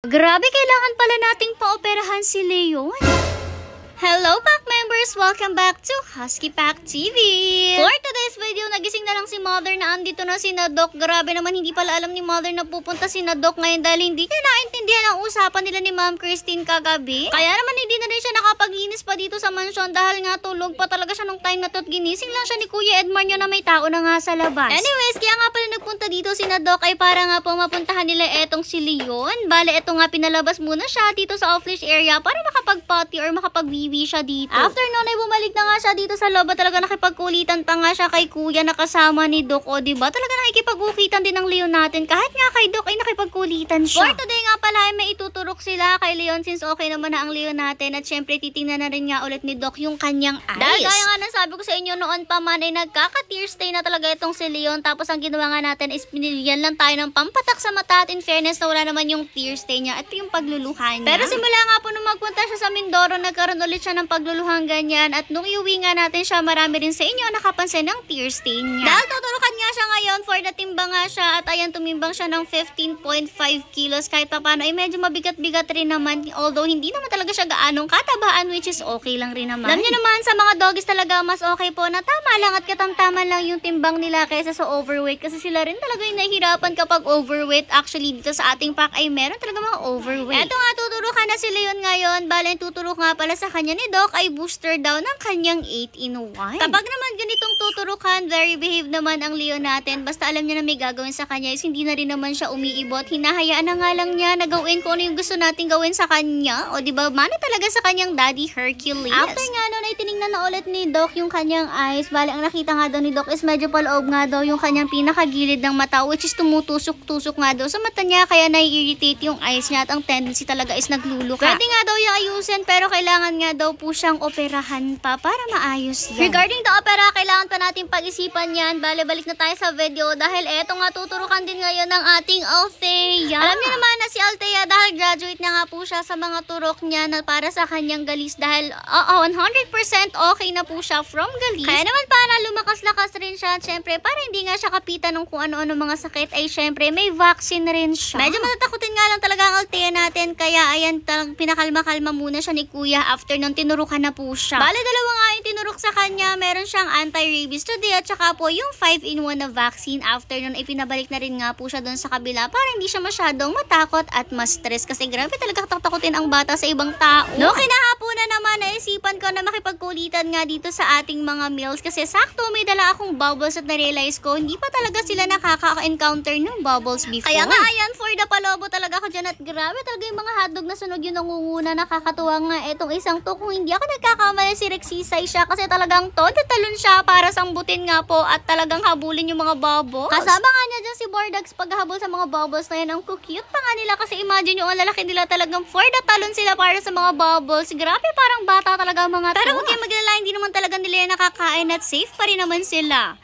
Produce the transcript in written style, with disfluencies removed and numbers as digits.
Grabe, kailangan pala nating paoperahan si Leon. Hello, Pack members! Welcome back to Husky Pack TV! For today's video, nagising na lang si Mother na andito na si Doc. Grabe naman, hindi pala alam ni Mother na pupunta si Doc ngayon dahil hindi niya naintindihan ang usapan nila ni Ma'am Christine kagabi. Kaya naman hindi na rin siya nakapaglinis pa dito sa mansyon dahil nga tulog pa talaga siya nung time na to at ginising lang siya ni Kuya Edmar niya na may tao na nga sa labas. Anyways, kaya nga pala nagpunta dito si Doc ay para nga po mapuntahan nila etong si Leon. Bale, eto nga pinalabas muna siya dito sa off-leash area para makapag-potty or makapag-wiwi siya dito. After nun ay bumalik na nga siya dito sa loob, talaga nakipagkulitan pa nga siya kay Kuya na kasama ni Doc. O diba? Talaga nakikipag-ukitan din ng Leon natin kahit nga kay Doc ay nakipagkulitan siya. For today nga pala ay may ituturok sila kay Leon since okay naman na ang Leon natin at syempre titingnan na rin nga ulit ni Doc yung kanyang eyes. Dahil kaya nga nasabi ko sa inyo noon pa man ay nagkaka-tear stain na talaga itong si Leon, tapos ang ginawa nga natin is binigyan lang tayo ng pampatak sa mata at in fairness na wala naman yung tear stain niya at yung pagluluha niya. Pero simula nga po nung magpunta siya sa Mindoro, nagkaroon ulit siya ng pagluluhang ganyan at nung iuwi nga natin siya, marami rin sa inyo nakapansin ng tear stain niya. Dahil tuturukan nga siya ngayon for the timbang nga siya at ayan tumimbang siya ng 15.5 kilos kahit papano ay medyo mabigat-bigat rin naman, although hindi naman talaga siya gaanong katabaan, which is okay lang rin naman. Alam niyo naman sa mga doggies talaga mas okay po na tama lang at katamtaman lang yung timbang nila kaysa sa overweight kasi sila rin talaga yung nahihirapan kapag overweight. Actually dito sa ating pack ay meron talaga mga overweight. Eto nga tuturukan na si Leon ngayon, bale tuturok nga pala sa kanya ni Doc ay booster daw ng kanyang 8-in-1. Kapag naman ganitong tuturukan, very behave naman ang Leon natin. Basta alam niya na may gagawin sa kanya is hindi na rin naman siya umiibot. Hinahayaan na nga lang niya na gawin kung ano yung gusto natin gawin sa kanya. O diba, mana talaga sa kanyang Daddy Hercules. After nga nun ay tinignan na ulit ni Doc yung kanyang eyes. Bale, ang nakita nga daw ni Doc is medyo paloob nga daw yung kanyang pinakagilid ng mata, which is tumutusok-tusok nga daw sa mata niya kaya nai-irritate yung eyes niya at ang tendency talaga is nagluluka. Pwede nga daw yung ayusin pero kailangan nga daw po siyang operahan pa para maayos yan. Regarding the opera, kailangan pa natin pag-isipan yan. Bale, balik na tayo sa video dahil eto nga tuturukan din ngayon ng ating Althea. Alam niyo naman na si Althea dahil graduate na nga po siya sa mga turok niya na para sa kanyang galis dahil 100% okay na po siya from galis. Kaya naman para lumakas-lakas rin siya at syempre para hindi nga siya kapitan ng kung ano-ano mga sakit ay syempre may vaccine rin siya. Medyo matatakutin nga lang talaga ang Althea natin kaya ayan pinakalma-kalma muna siya ni Kuya after nung tinurukan na po siya. Bale, dalawa nga yung tinurok sa kanya. Meron siyang anti-rabies today at saka po yung 5-in-1 na vaccine. After nun ay pinabalik na rin nga po siya doon sa kabila para hindi siya masyadong matakot at ma-stress kasi grabe talaga tatakutin ang bata sa ibang tao. No, kinahaponan naman naisipan ko na makipagkulitan nga dito sa ating mga meals kasi sakto may dala akong bubbles at na-realize ko hindi pa talaga sila nakaka-encounter ng bubbles before. Kaya nga ayan, for the palobo talaga ako dyan at grabe talaga yung mga hotdog na sunog yung nangunguna. Nakakatuwa nga etong isang to, kung hindi ako nagkakamali si Rexisay siya kasi talagang talon siya para sambutin nga po at talagang habulin yung mga bubbles. Kasama nga niya dyan si Bordags paghabol sa mga bubbles na yan. Ang cute pa nga nila kasi imagine yung lalaki nila talagang for the talon sila para sa mga bubbles. Grabe, parang bata talaga mga to. Pero huwag kayong maglala, hindi naman talaga nila nakakain at safe pa rin naman sila.